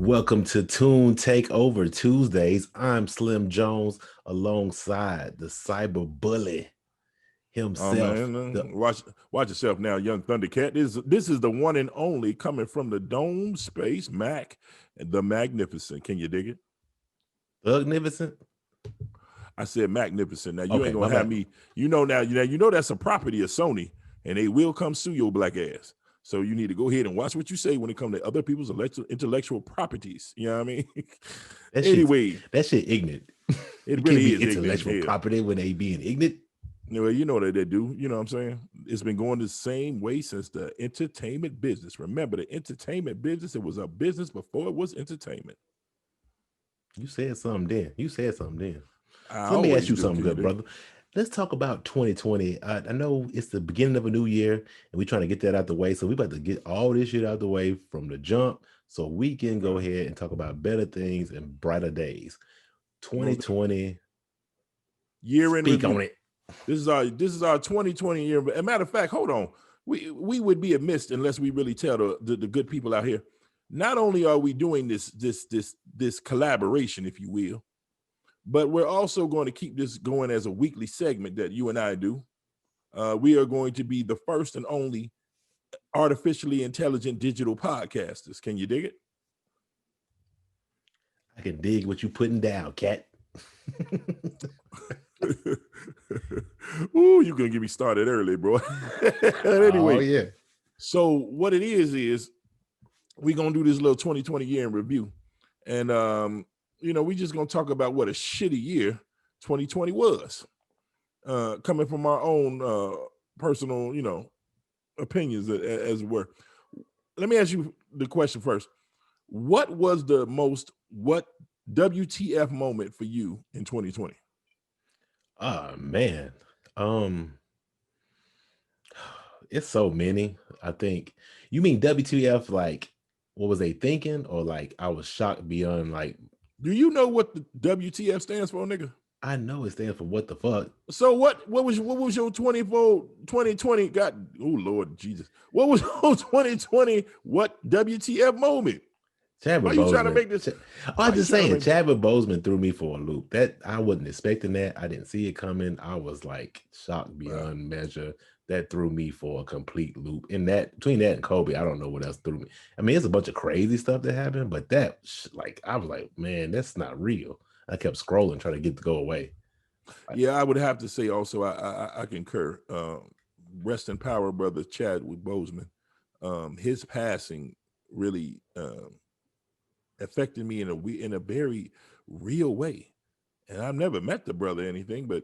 Welcome to Toon Takeover Tuesdays. I'm Slim Jones alongside the cyber bully Oh himself. man, watch yourself now, young Thundercat. This is the one and only coming from the Domespace Mac, the Magnificent. Can you dig it? Magnificent. I said magnificent. Now you Okay, ain't my gonna have bad. me. You know now. You know that's a property of Sony, and they will come sue your black ass. So you need to go ahead and watch what you say when it comes to other people's intellectual properties. You know what I mean? Anyway, that shit ignorant. it You can't really be is ignorant as intellectual hell. property when they being ignorant. You know that they do. You know what I'm saying? It's been going the same way since the entertainment business. Remember, the entertainment business, it was a business before it was entertainment. You said something then. I So let me ask always you do. something, Can you good do? brother. Let's talk about 2020. I know it's the beginning of a new year, and we're trying to get that out the way. So we about to get all this shit out the way from the jump, so we can go ahead and talk about better things and brighter days. 2020. Year in Speak review. on it. This is our 2020 year. As a matter of fact, hold on. We would be amiss unless we really tell the good people out here. Not only are we doing this collaboration, if you will, but we're also going to keep this going as a weekly segment that you and I do. We are going to be the first and only artificially intelligent digital podcasters. Can you dig it? I can dig what you putting down, cat. Ooh, you gonna get me started early, bro. Anyway, Oh yeah. so what it is we're gonna do this little 2020 year in review, and we just gonna talk about what a shitty year 2020 was, coming from our own personal, opinions as it were. Let me ask you the question first. What was the what WTF moment for you in 2020? Oh man. Um, it's so many. I think you mean WTF, like what was they thinking, or like I was shocked beyond like. Do you know what the WTF stands for, nigga? I know it stands for what the fuck. So what was your 2020 got? Oh Lord Jesus. What was your 2020 what WTF moment? Why Chadwick are you trying to Boseman. make this? I'm Why are you just trying to saying, make Chadwick Boseman threw me for a loop. That I wasn't expecting that. I didn't see it coming. I was like shocked beyond measure. That threw me for a complete loop. In that, between that and Kobe, I don't know what else threw me. I mean, it's a bunch of crazy stuff that happened, but that, like, I was like, man, that's not real. I kept scrolling, trying to get to go away. Yeah, I would have to say also I concur. Rest in power, brother Chadwick Boseman. His passing really affected me in a very real way, and I've never met the brother or anything, but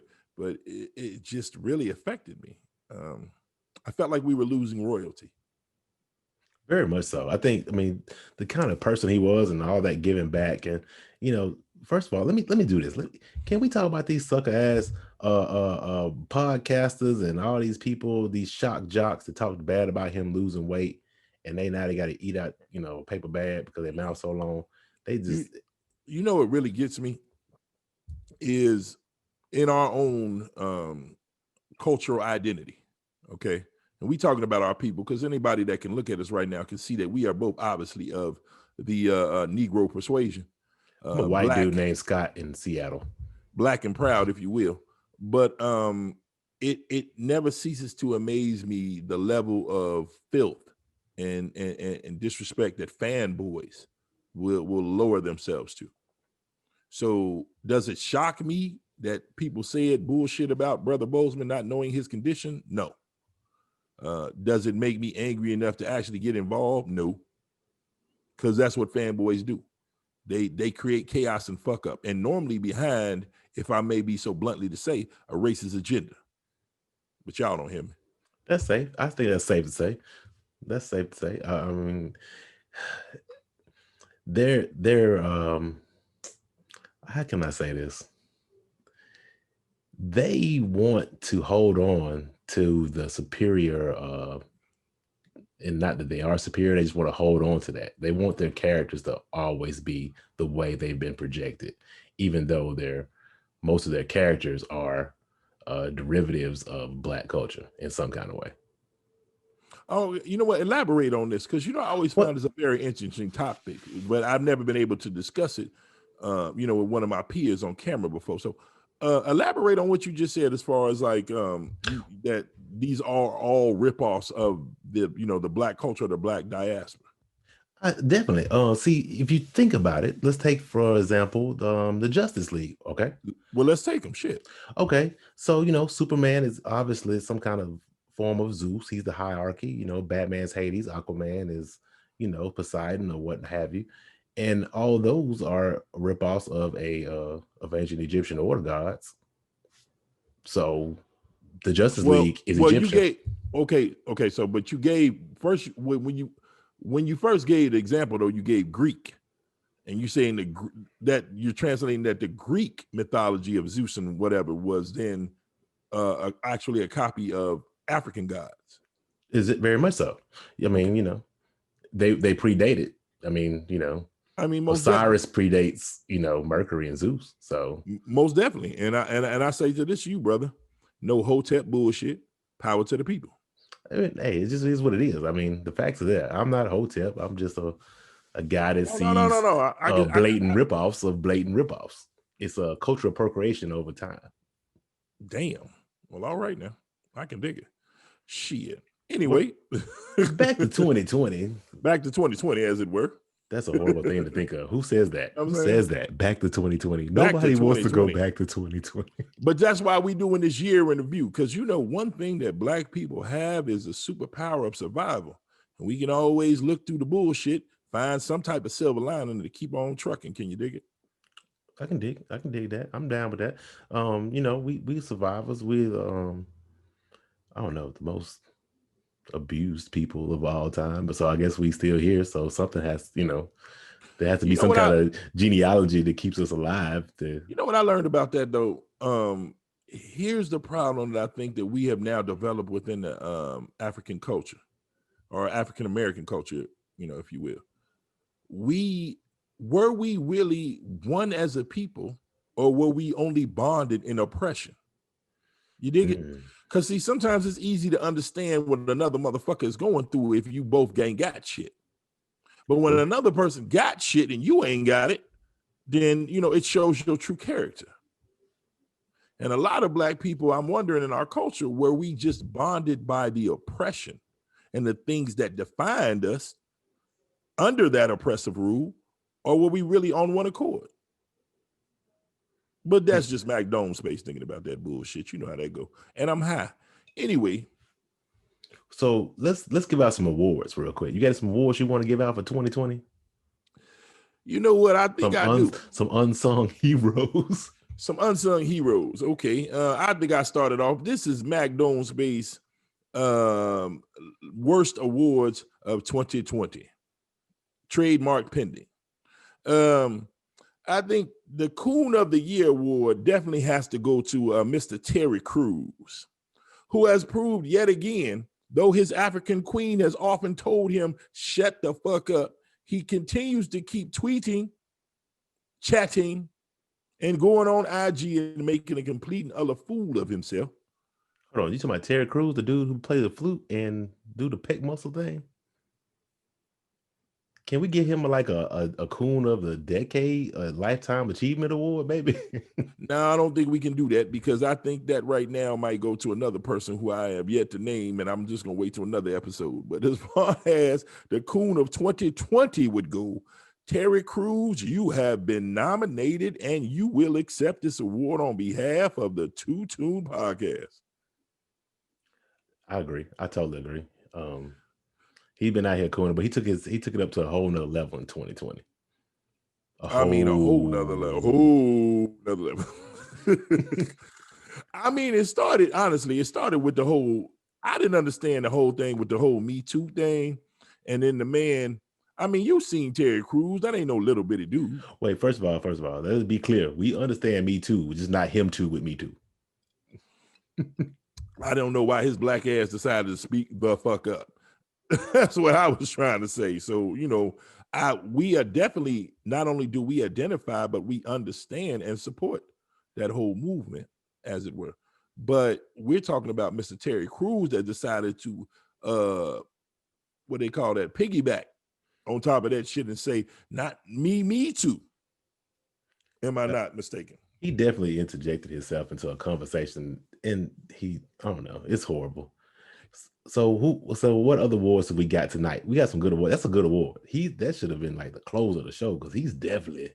it just really affected me. I felt like we were losing royalty. Very much so. I think, I mean, the kind of person he was and all that giving back. And, first of all, let me do this. Can we talk about these sucker ass podcasters and all these people, these shock jocks that talked bad about him losing weight, and now they got to eat out, paper bag because their mouth so long. They just You know what really gets me is in our own cultural identity. Okay. And we talking about our people because anybody that can look at us right now can see that we are both obviously of the Negro persuasion. I'm a white dude named Scott in Seattle. Black and proud, if you will. But it never ceases to amaze me the level of filth and disrespect that fanboys will lower themselves to. So does it shock me that people said bullshit about Brother Boseman not knowing his condition? No. Does it make me angry enough to actually get involved? No. Because that's what fanboys do. They create chaos and fuck up. And normally behind, if I may be so bluntly to say, a racist agenda. But y'all don't hear me. That's safe. I think that's safe to say. That's safe to say. I mean, they're how can I say this? They want to hold on to the superior, and not that they are superior, they just want to hold on to that. They want their characters to always be the way they've been projected, even though most of their characters are derivatives of Black culture in some kind of way. Oh, you know what? Elaborate on this, because I always What? found this a very interesting topic, but I've never been able to discuss it, with one of my peers on camera before. So, elaborate on what you just said as far as like that these are all ripoffs of the the black culture, the black diaspora. Definitely. See, if you think about it, let's take for example the Justice League. Okay. Well, let's take them. Shit. Okay. So Superman is obviously some kind of form of Zeus. He's the hierarchy. Batman's Hades. Aquaman is Poseidon or what have you. And all those are ripoffs of of ancient Egyptian order gods. So the Justice League is Well, you Egyptian. gave okay. So, but you gave first when you first gave the example though, you gave Greek, and you saying that you're translating that the Greek mythology of Zeus and whatever was then actually a copy of African gods. Is it very much so? I mean, they predate it. I mean, most Osiris predates, Mercury and Zeus. So most definitely. And I say to this, you brother, no Hotep bullshit. Power to the people. I mean, hey, it just is what it is. I mean, the facts are there. I'm not Hotep. I'm just a guy that sees blatant ripoffs of blatant ripoffs. It's a cultural appropriation over time. Damn. Well, all right now. I can dig it. Shit. Anyway. Back to 2020. Back to 2020, as it were. That's a horrible thing to think of. Who says that? Who says that? Back to 2020. Nobody wants to go back to 2020. But that's why we're doing this year in review. Because one thing that black people have is a superpower of survival. And we can always look through the bullshit, find some type of silver lining to keep on trucking. Can you dig it? I can dig that. I'm down with that. We survivors. We I don't know, the most abused people of all time, but so I guess we still here. So something has, there has to be some kind of genealogy that keeps us alive. You know what I learned about that though? Here's the problem that I think that we have now developed within the African culture or African American culture, if you will. Were we really one as a people, or were we only bonded in oppression? You dig it? Because see, sometimes it's easy to understand what another motherfucker is going through if you both ain't got shit. But when another person got shit and you ain't got it, then, it shows your true character. And a lot of black people, I'm wondering in our culture, were we just bonded by the oppression and the things that defined us under that oppressive rule, or were we really on one accord? But that's just Mac Domespace thinking about that bullshit. You know how that go. And I'm high. Anyway. So let's give out some awards real quick. You got some awards you want to give out for 2020? You know what? I think I do. Some unsung heroes. Some unsung heroes. Okay. I think I started off. This is Mac Domespace worst awards of 2020. Trademark pending. I think the Coon of the Year award definitely has to go to Mr. Terry Crews, who has proved yet again, though his African queen has often told him, shut the fuck up, he continues to keep tweeting, chatting, and going on IG and making a complete and utter fool of himself. Hold on, you talking about Terry Crews, the dude who plays the flute and do the pec muscle thing? Can we give him a Coon of the Decade, a Lifetime Achievement Award, maybe? No, I don't think we can do that, because I think that right now might go to another person who I have yet to name, and I'm just going to wait till another episode. But as far as the Coon of 2020 would go, Terry Crews, you have been nominated, and you will accept this award on behalf of the 2Toons podcast. I agree. I totally agree. He's been out here cooning, but he took it up to a whole nother level in 2020. A whole nother level. I mean, it started with the whole, I didn't understand the whole thing with the whole Me Too thing. And then the man, I mean, you've seen Terry Crews. That ain't no little bitty dude. Wait, first of all, let's be clear. We understand Me Too, just not him too with Me Too. I don't know why his black ass decided to speak the fuck up. That's what I was trying to say. So, we are definitely, not only do we identify, but we understand and support that whole movement, as it were. But we're talking about Mr. Terry Crews that decided to what they call that, piggyback on top of that shit and say, not me, me too. Am I not mistaken? He definitely interjected himself into a conversation, and I don't know, it's horrible. So what other awards have we got tonight? We got some good awards. That's a good award. That should have been like the close of the show because he's definitely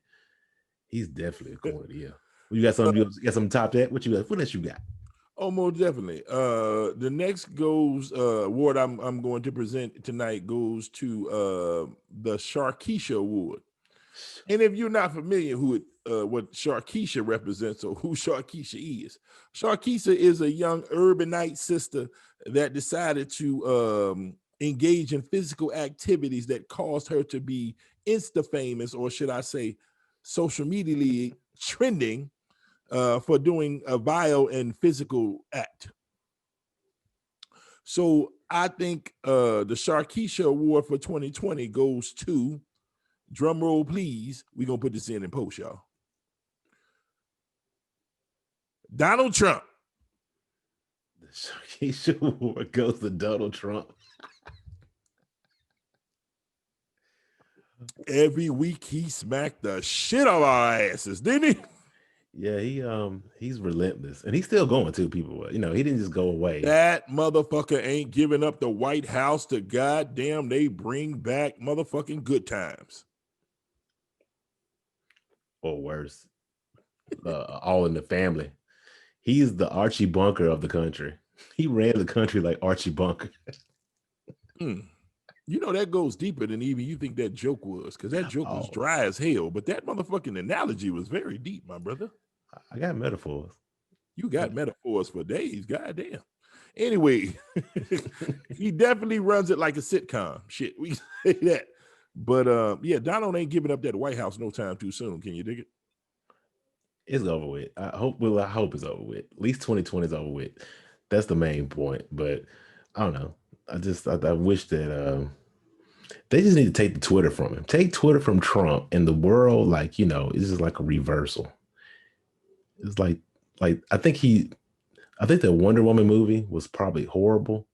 a corner of the year. You got something? You got something top that? What else you got? Oh, most definitely. The next award I'm going to present tonight goes to the Sharkeisha Award. And if you're not familiar what Sharkeisha represents or who Sharkeisha is a young urbanite sister that decided to engage in physical activities that caused her to be Insta famous, or should I say social media trending, for doing a vile and physical act. So I think the Sharkeisha Award for 2020 goes to, drum roll please, we're going to put this in post, y'all, Donald Trump. The Sharkeisha Award goes to Donald Trump. Every week he smacked the shit out of our asses, didn't he? Yeah, he's relentless, and he's still going to people. He didn't just go away. That motherfucker ain't giving up the White House to goddamn they bring back motherfucking good times. Or worse, All in the Family. He's the Archie Bunker of the country. He ran the country like Archie Bunker. That goes deeper than even you think that joke was, because that joke was dry as hell, but that motherfucking analogy was very deep, my brother. I got metaphors. You got metaphors for days, goddamn. Anyway, he definitely runs it like a sitcom. Shit, we say that. But yeah, Donald ain't giving up that White House no time too soon. Can you dig it? It's over with. I hope it's over with. At least 2020 is over with. That's the main point. But I don't know. I wish that they just need to take the Twitter from him. Take Twitter from Trump, and the world, it's just like a reversal. It's like I think the Wonder Woman movie was probably horrible,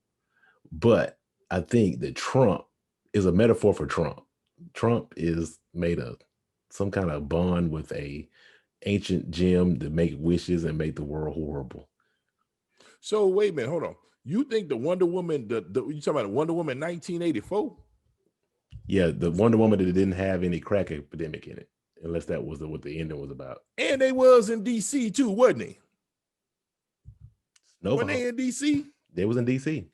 but I think that Trump is a metaphor for Trump. Trump is made some kind of bond with a ancient gem to make wishes and make the world horrible. So wait a minute, hold on. You think the Wonder Woman, you talking about Wonder Woman 1984? Yeah, the Wonder Woman that didn't have any crack epidemic in it, unless that was what the ending was about. And they was in DC too, wasn't they? No, when they in DC? They was in DC.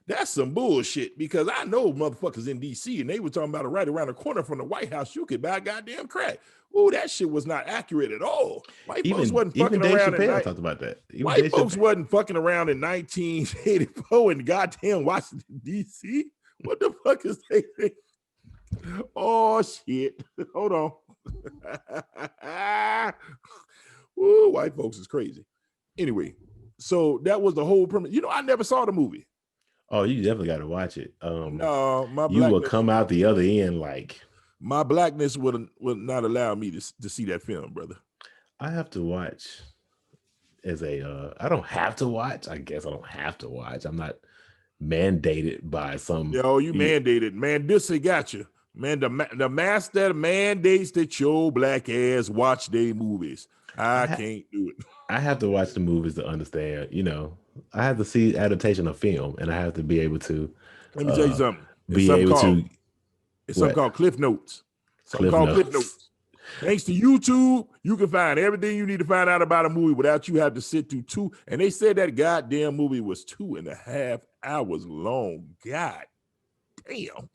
That's some bullshit, because I know motherfuckers in DC and they were talking about it right around the corner from the White House. You could buy goddamn crack. Oh, that shit was not accurate at all. White folks wasn't fucking around. Chappelle talked about that. White folks wasn't fucking around in 1984 in goddamn Washington, DC. What the fuck is they? Oh, shit. Hold on. Ooh, white folks is crazy. Anyway, so that was the whole premise. I never saw the movie. Oh, you definitely got to watch it. No, you will come out the other end like. My blackness would not allow me to see that film, brother. I have to watch I don't have to watch. I guess I don't have to watch. I'm not mandated by some. Yo, you mandated, man. This got you. Man, the master mandates that your black ass watch their movies. I can't do it. I have to watch the movies to understand, I have to see adaptation of film, and I have to be able to. Let me tell you something. It's something called Cliff Notes. Cliff Notes. Thanks to YouTube, you can find everything you need to find out about a movie without you have to sit through two. And they said that goddamn movie was 2.5 hours long. God damn.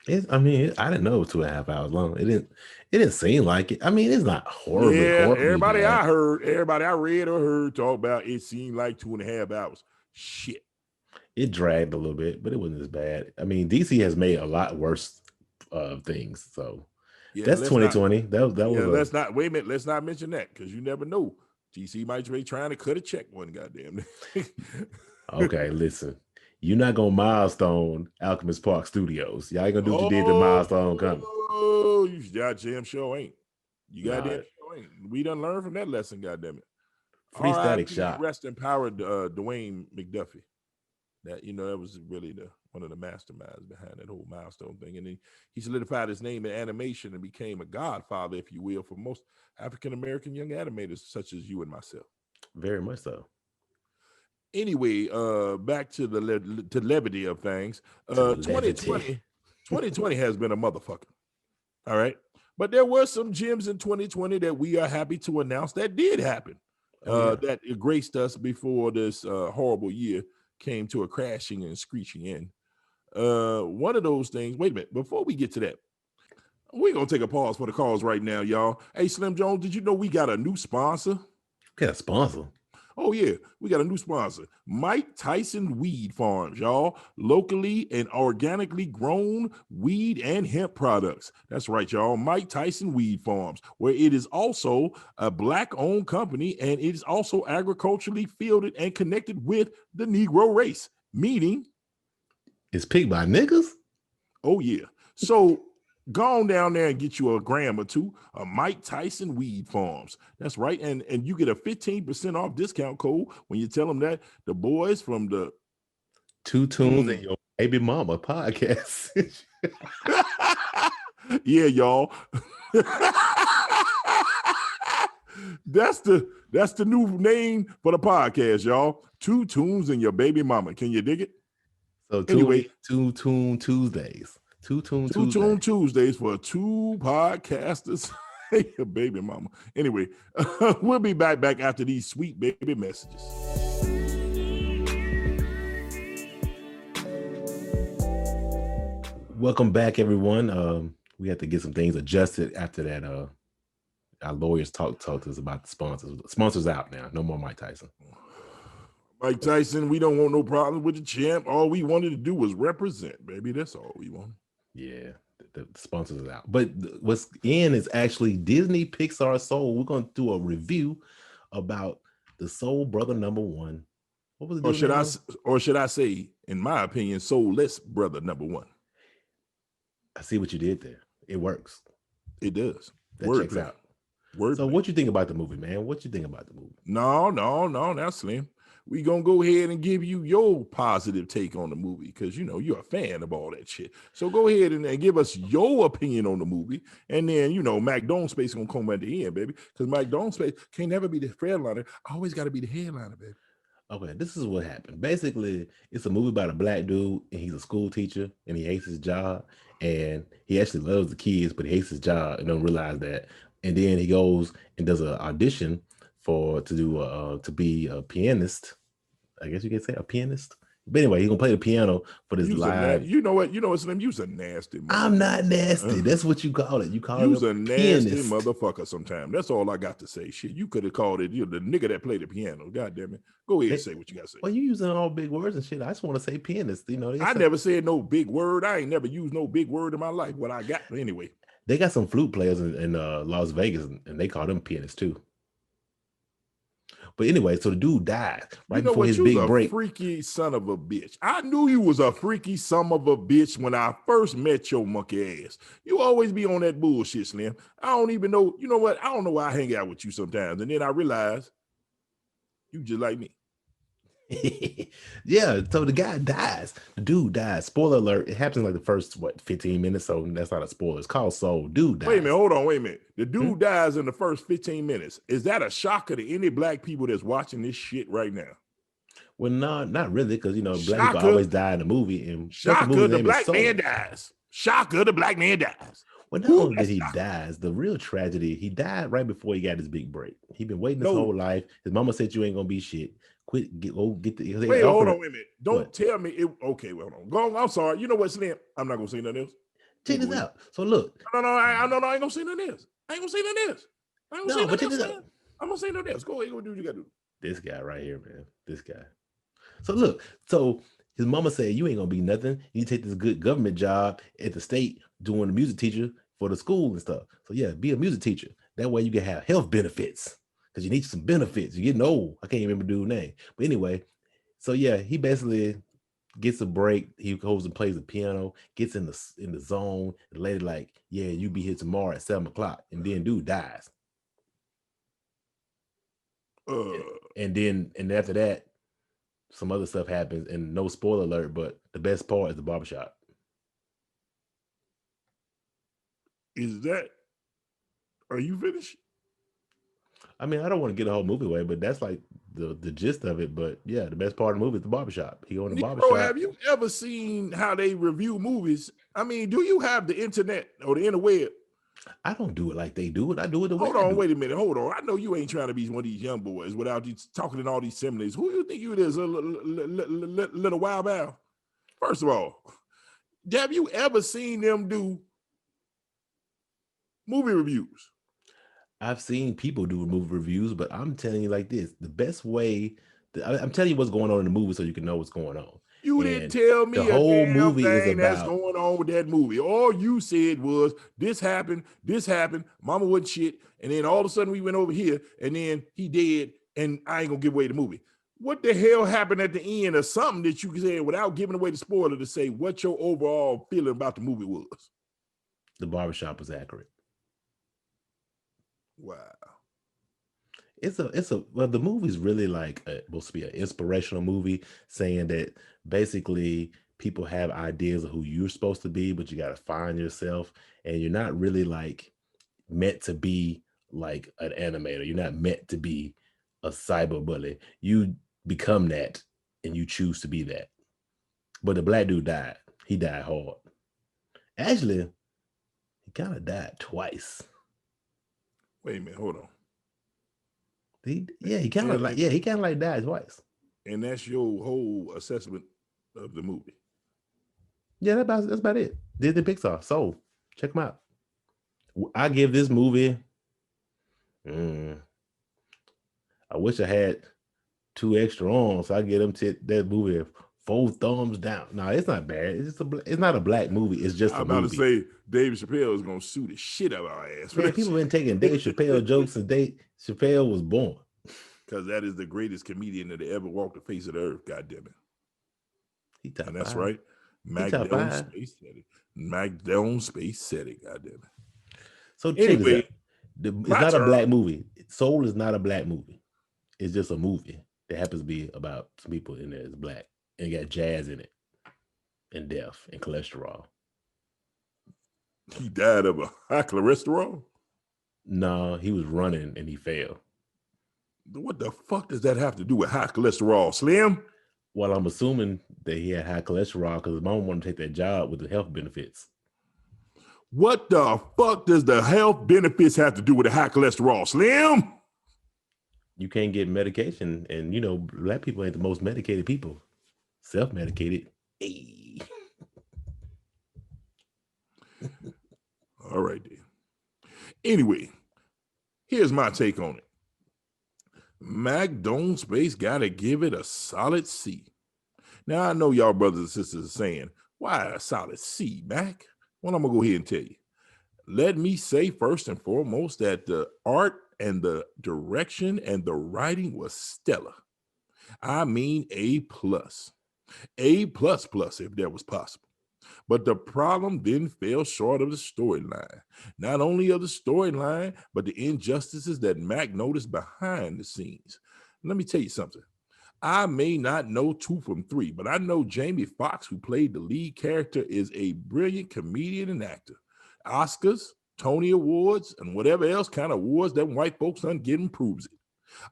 I didn't know it was 2.5 hours long. It didn't seem like it. It's not horribly. Yeah, everybody bad. Everybody I read or heard talk about it seemed like 2.5 hours. Shit. It dragged a little bit, but it wasn't as bad. DC has made a lot worse things. So yeah, that's 2020. Let's not wait a minute. Let's not mention that, because you never know. DC might be trying to cut a check one goddamn day. Okay, listen. You're not gonna milestone Alchemist Park Studios. Y'all ain't gonna do what you did to Milestone Coming. Oh, you goddamn sure ain't. You goddamn sure ain't. We done learned from that lesson, goddamn it. Free Static Shock. Rest in power, Dwayne McDuffie. That that was really one of the masterminds behind that whole milestone thing. And he solidified his name in animation and became a godfather, if you will, for most African American young animators such as you and myself. Very much so. Anyway, back to the levity of things. 2020 has been a motherfucker. All right. But there were some gems in 2020 that we are happy to announce that did happen. That graced us before this horrible year came to a crashing and screeching end. One of those things, wait a minute, before we get to that, we're going to take a pause for the calls right now, y'all. Hey, Slim Jones, did you know we got a new sponsor? Got a sponsor? Oh, yeah, we got a new sponsor, Mike Tyson Weed Farms, y'all. Locally and organically grown weed and hemp products. That's right, y'all. Mike Tyson Weed Farms, where it is also a Black-owned company, and it is also agriculturally fielded and connected with the Negro race, meaning it's picked by niggas? Oh, yeah. So go on down there and get you a gram or two of Mike Tyson Weed Farms. That's right. And you get a 15% off discount code when you tell them that the boys from the 2Toons and Your Baby Mama podcast. Yeah, y'all. That's the new name for the podcast, y'all. 2Toons and Your Baby Mama. Can you dig it? So anyway, 2Toon Tuesdays. 2Toon Tuesdays for two podcasters. Your baby mama. Anyway, we'll be back after these sweet baby messages. Welcome back, everyone. We have to get some things adjusted after that. Our lawyers talked to us about the sponsors. The sponsors out now. No more Mike Tyson. Mike Tyson, we don't want no problem with the champ. All we wanted to do was represent, baby. That's all we want. Yeah, the sponsors are out. But what's in is actually Disney Pixar Soul. We're going to do a review about the Soul Brother number 1. What was it? Or should I say, in my opinion, Soulless Brother number 1. I see what you did there. It works. It does. That checks out. So what you think about the movie, man? What you think about the movie? No, that's Slim. We gonna go ahead and give you your positive take on the movie because you're a fan of all that shit. So go ahead and give us your opinion on the movie, and then Mac Domespace gonna come at the end, baby, because Mac Domespace can't never be the headliner. Always got to be the headliner, baby. Okay, this is what happened. Basically, it's a movie about a Black dude, and he's a school teacher, and he hates his job, and he actually loves the kids, but he hates his job and don't realize that. And then he goes and does an audition to be a pianist. I guess you could say a pianist. But anyway, he's gonna play the piano for this live. You know what, Slim? You's a nasty. I'm not nasty. That's what you call it. You call it a nasty motherfucker. Sometimes that's all I got to say. Shit, you could have called it the nigga that played the piano. God damn it. Go ahead and say what you got to say. Well, you using all big words and shit. I just want to say pianist. I never said no big word. I ain't never used no big word in my life. What I got anyway. They got some flute players in Las Vegas, and they call them pianists too. But anyway, so the dude died right before his big break. Freaky son of a bitch. I knew you was a freaky son of a bitch when I first met your monkey ass. You always be on that bullshit, Slim. I don't even know. You know what? I don't know why I hang out with you sometimes. And then I realize you just like me. Yeah, so the guy dies. The dude dies. Spoiler alert. It happens like the first 15 minutes, so that's not a spoiler. It's called Soul. Dude dies. Wait a minute. The dude dies in the first 15 minutes. Is that a shocker to any Black people that's watching this shit right now? Well, no, not really, because Black people always die in the movie. And shocker, the Black man dies. Shocker, the Black man dies. Well, not only that he dies, the real tragedy, he died right before he got his big break. He been waiting his whole life. His mama said you ain't gonna be shit. Quit, get the. Wait, hold on, wait a minute. Don't tell me it. Okay, well, hold on. Go on. I'm sorry. You know what, Slim? I'm not gonna say nothing else. Check this out. So look. No, I ain't gonna say nothing else. I'm gonna say nothing else. I'm gonna say nothing else. Go ahead, go do what you gotta do. This guy right here, man. This guy. So look. So his mama said you ain't gonna be nothing. You take this good government job at the state doing the music teacher for the school and stuff. So yeah, be a music teacher. That way you can have health benefits. Because you need some benefits. You're getting old. I can't remember the dude's name. But anyway, so yeah, he basically gets a break. He goes and plays the piano, gets in the zone. The lady like, yeah, you be here tomorrow at 7:00. And then dude dies. And after that, some other stuff happens, and no spoiler alert, but the best part is the barbershop. Is that? Are you finished? I mean, I don't want to get the whole movie away, but that's like the gist of it. But yeah, the best part of the movie is the barbershop. He go in the Negro, barbershop. have you ever seen how they review movies? I mean, do you have the internet or the interweb? I don't do it like they do it. I do it the way Hold I on, do wait it. a minute. Hold on. I know you ain't trying to be one of these young boys without you talking in all these similes. Who you think you is, a little wild bow? First of all, have you ever seen them do movie reviews? I've seen people do movie reviews, but I'm telling you like this: the best way. I'm telling you what's going on in the movie so you can know what's going on. You didn't And tell the me a whole damn movie is thing that's about going on with that movie. All you said was this happened, mama wasn't shit, and then all of a sudden we went over here, and then he dead, and I ain't gonna give away the movie. What the hell happened at the end or something that you can say without giving away the spoiler to say what your overall feeling about the movie was? the barbershop was accurate. Wow. Well, the movie's really like supposed to be an inspirational movie, saying that basically people have ideas of who you're supposed to be, but you got to find yourself, and you're not really like meant to be like an animator. You're not meant to be a cyber bully. You become that, and you choose to be that. But the black dude died. He died hard. Actually, he kind of died twice. Wait a minute, hold on. He kind of like died twice. And that's your whole assessment of the movie. Yeah, that's about it. Disney Pixar. So check them out. I give this movie. I wish I had 2 extra arms. So I get them to that movie 4 thumbs down. No, it's not bad. It's not a black movie. It's just I'm a about movie. to say David Chappelle is gonna sue the shit out of our ass. Man, people been taking Dave Chappelle jokes since Dave Chappelle was born. Because that is the greatest comedian that ever walked the face of the earth. God damn it. He top And that's five. right. MacDonald Space said it. MacDonald Space said it. God damn it. So check this out. It's not turn. a black movie. Soul is not a black movie. It's just a movie that happens to be about some people in there that's black and got jazz in it and death and cholesterol. He died of a high cholesterol? No, he was running and he fell. What the fuck does that have to do with high cholesterol, Slim? Well, I'm assuming that he had high cholesterol because his mom wanted to take that job with the health benefits. What the fuck does the health benefits have to do with the high cholesterol, Slim? You can't get medication, and you know, black people ain't the most medicated people. Self-medicated. Hey. All right, then. Anyway, here's my take on it. MacDonald Space gotta give it a solid C. Now I know y'all brothers and sisters are saying, why a solid C, Mac? Well, I'm gonna go ahead and tell you. Let me say first and foremost that the art and the direction and the writing was stellar. I mean A+. A++ if that was possible. But the problem then fell short of the storyline. Not only of the storyline, but the injustices that Mac noticed behind the scenes. Let me tell you something. I may not know 2 from 3, but I know Jamie Foxx, who played the lead character, is a brilliant comedian and actor. Oscars, Tony Awards, and whatever else kind of awards that white folks done getting proves it.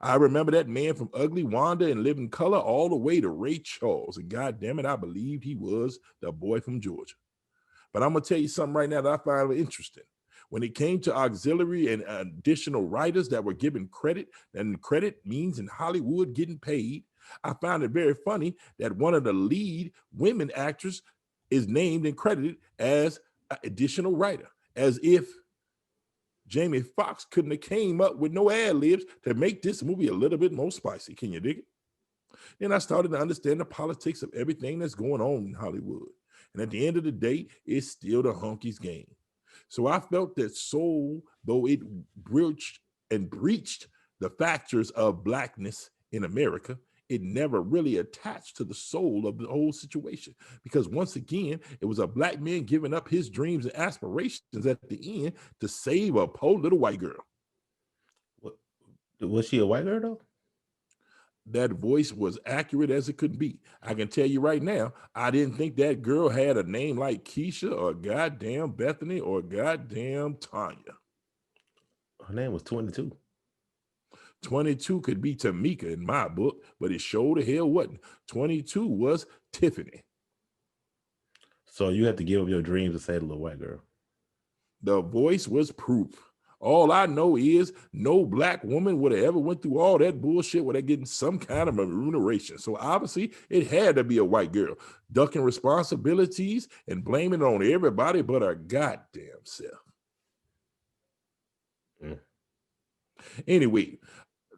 I remember that man from Ugly Wanda and Living Color all the way to Ray Charles. And God damn it, I believed he was the boy from Georgia. But I'm going to tell you something right now that I find interesting. When it came to auxiliary and additional writers that were given credit, and credit means in Hollywood getting paid, I found it very funny that one of the lead women actors is named and credited as an additional writer, as if Jamie Foxx couldn't have came up with no ad libs to make this movie a little bit more spicy. Can you dig it? Then I started to understand the politics of everything that's going on in Hollywood. And at the end of the day, it's still the honkies game. So I felt that Soul, though it breached the factors of blackness in America, it never really attached to the soul of the whole situation. Because once again, it was a black man giving up his dreams and aspirations at the end to save a poor little white girl. Was she a white girl though? that voice was accurate as it could be. I can tell you right now, I didn't think that girl had a name like Keisha or goddamn Bethany or goddamn Tanya. Her name was 22. 22 could be Tamika in my book, but it sure the hell wasn't. 22 was Tiffany. So you have to give up your dreams to say the little white girl. The voice was proof. All I know is no black woman would have ever went through all that bullshit without getting some kind of remuneration. So obviously it had to be a white girl, ducking responsibilities and blaming it on everybody but her goddamn self. Anyway,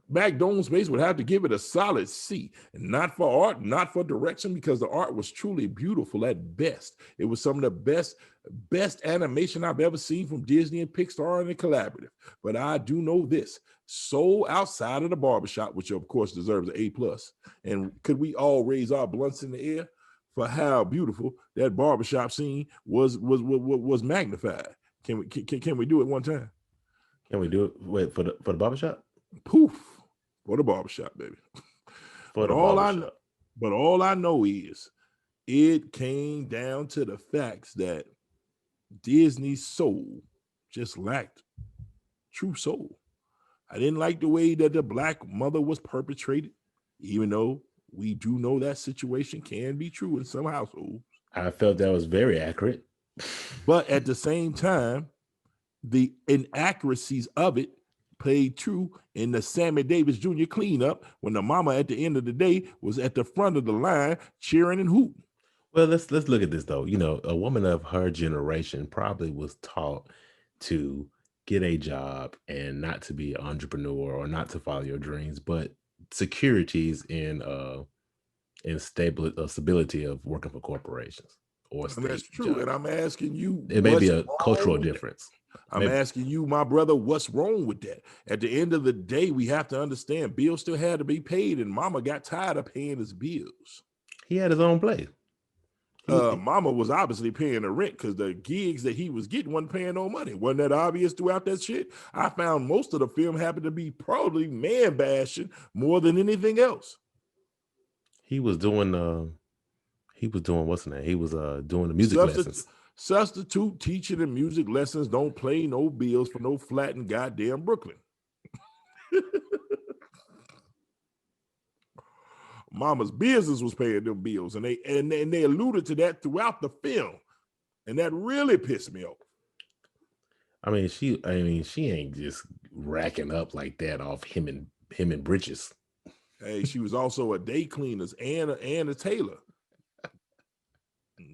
back Domespace would have to give it a solid C, and not for art, not for direction, because the art was truly beautiful at best. It was some of the best animation I've ever seen from Disney and Pixar and the collaborative. But I do know this: Soul outside of the barbershop, which of course deserves an A+. And could we all raise our blunts in the air for how beautiful that barbershop scene was magnified? Can we do it one time? Can we do it? Wait, for the barbershop? Poof. For the barbershop, baby. But all I know is it came down to the facts that Disney's soul just lacked true soul. I didn't like the way that the black mother was perpetrated, even though we do know that situation can be true in some households. I felt that was very accurate. But at the same time, the inaccuracies of it played true in the Sammy Davis Jr. cleanup when the mama at the end of the day was at the front of the line cheering and hooting. Well, let's look at this though. You know, a woman of her generation probably was taught to get a job and not to be an entrepreneur or not to follow your dreams, but securities in stability of working for corporations or And that's state true. jobs. And I'm asking you, It may be a cultural difference. I'm asking you, my brother, what's wrong with that? At the end of the day, we have to understand bills still had to be paid, and mama got tired of paying his bills. He had his own place. Mama was obviously paying the rent because the gigs that he was getting wasn't paying no money. Wasn't that obvious throughout that shit? I found most of the film happened to be probably man bashing more than anything else. He was doing what's the name? He was doing the music lessons. Substitute teaching and music lessons don't pay no bills for no flat in goddamn Brooklyn. Mama's business was paying them bills, and they alluded to that throughout the film, and that really pissed me off. I mean, she ain't just racking up like that off him and Bridges. Hey, she was also a day cleaners and a tailor.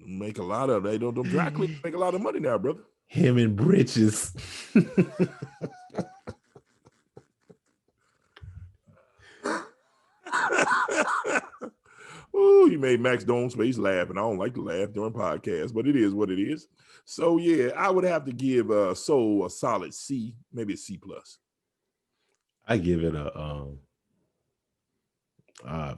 Make a lot of they don't dry cleaners make a lot of money now, brother. Him and Bridges. Oh, you made Max Domespace laugh, and I don't like to laugh during podcasts, but it is what it is. So yeah, I would have to give Soul a solid C, maybe a C+. I give it a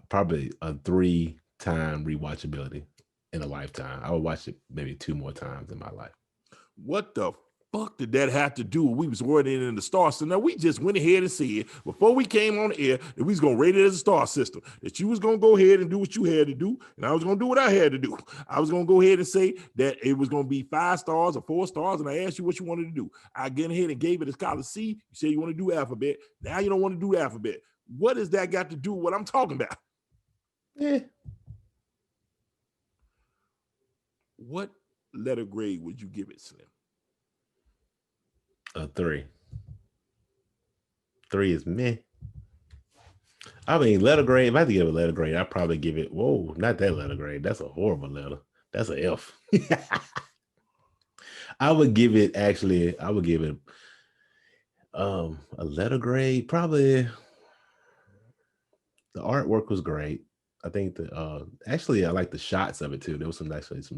probably a 3-time rewatchability in a lifetime. I would watch it maybe 2 more times in my life. What the fuck did that have to do? We was wording in the star system. Now we just went ahead and said before we came on the air that we was gonna rate it as a star system. That you was gonna go ahead and do what you had to do, and I was gonna do what I had to do. I was gonna go ahead and say that it was gonna be 5 stars or 4 stars, and I asked you what you wanted to do. I get ahead and gave it a scholar C. You said you want to do alphabet. Now you don't want to do alphabet. What does that got to do with what I'm talking about? Yeah. What letter grade would you give it, Slim? A 3. 3 is meh. I mean, letter grade. If I had to give a letter grade, I'd probably give it. Whoa, not that letter grade. That's a horrible letter. That's an F. I would give it a letter grade. Probably the artwork was great. I think actually I like the shots of it too. There was some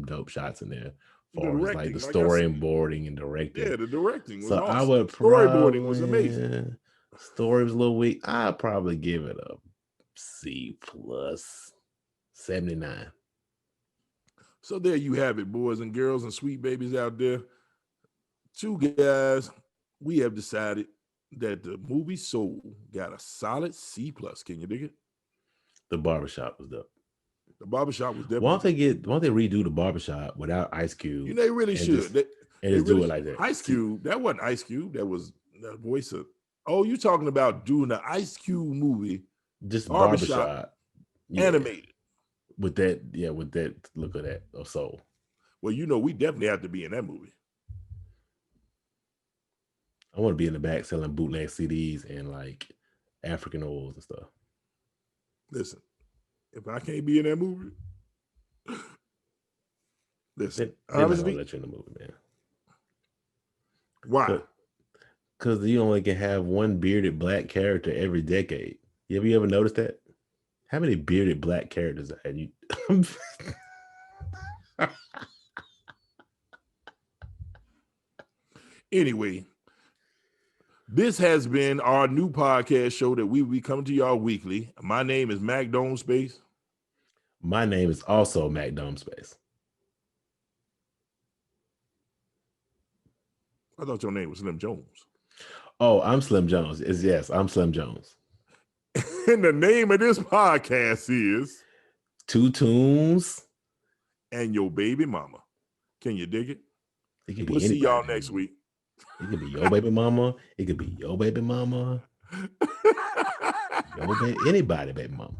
dope shots in there. For like the storyboarding and directing. Yeah, the directing was so awesome. I would Storyboarding was amazing. Story was a little weak. I'd probably give it a C+, 79. So there you have it, boys and girls and sweet babies out there. 2 guys, we have decided that the movie Soul got a solid C+. Can you dig it? The Barbershop was dope. The Barbershop was Why definitely. don't they redo the Barbershop without Ice Cube? You know, they really and should. Just, they just really do it like that. Ice Cube. That wasn't Ice Cube. That was the voice of. Oh, you talking about doing the Ice Cube movie? Just Barbershop animated with that look of that of soul. Well, you know, we definitely have to be in that movie. I want to be in the back selling bootleg CDs and like African oils and stuff. Listen, if I can't be in that movie, listen, they're not gonna let you in the movie, man. Why? Because you only can have one bearded black character every decade. Have you ever noticed that? How many bearded black characters have you? Anyway, this has been our new podcast show that we will be coming to y'all weekly. My name is Mac Domespace. My name is also Mac Domespace. I thought your name was Slim Jones. Oh, I'm Slim Jones. Yes, I'm Slim Jones. And the name of this podcast is 2Toons and Your Baby Mama. Can you dig it? We'll see y'all next week. It could be your baby mama. It could be your baby mama. Anybody baby mama.